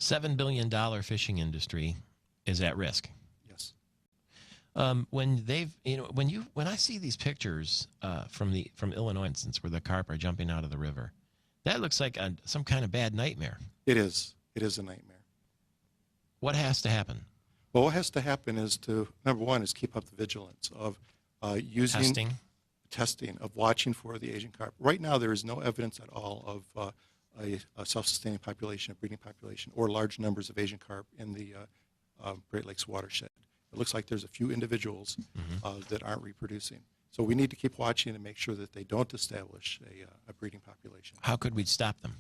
$7 billion fishing industry is at risk. Yes. When I see these pictures from Illinois, instance, where the carp are jumping out of the river, that looks like some kind of bad nightmare. It is. It is a nightmare. What has to happen? Well, what has to happen is number one, is keep up the vigilance of using testing, of watching for the Asian carp. Right now, there is no evidence at all of a self-sustaining population, a breeding population, or large numbers of Asian carp in the Great Lakes watershed. It looks like there's a few individuals that aren't reproducing. So we need to keep watching and make sure that they don't establish a breeding population. How could we stop them?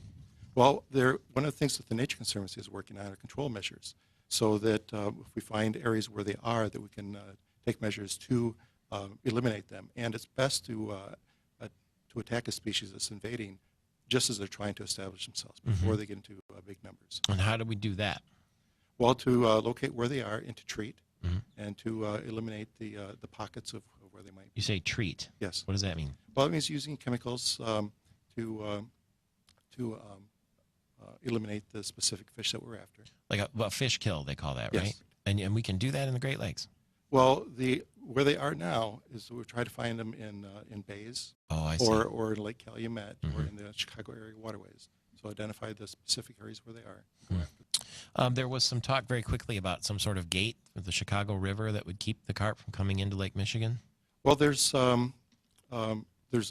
Well, one of the things that the Nature Conservancy is working on are control measures, so that if we find areas where they are, that we can take measures to eliminate them. And it's best to attack a species that's invading just as they're trying to establish themselves before they get into big numbers. And how do we do that? Well, to locate where they are and to treat, and to eliminate the pockets of where they might be. You say treat. Yes. What does that mean? Well, it means using chemicals to eliminate the specific fish that we're after. Like a fish kill, they call that, right? Yes. And we can do that in the Great Lakes? Well, where they are now is we're trying to find them in bays, or in Lake Calumet, or in the Chicago area waterways. So identify the specific areas where they are. Go after. There was some talk very quickly about some sort of gate with the Chicago River that would keep the carp from coming into Lake Michigan. Well, there's a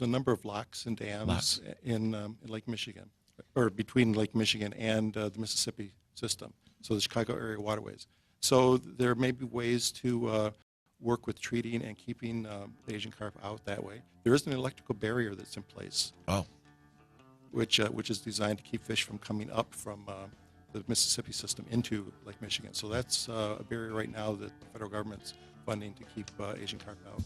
number of locks and dams in Lake Michigan, or between Lake Michigan and the Mississippi system, so the Chicago area waterways. So there may be ways to work with treating and keeping the Asian carp out that way. There is an electrical barrier that's in place, which is designed to keep fish from coming up from the Mississippi system into Lake Michigan. So that's a barrier right now that the federal government's funding to keep Asian carp out.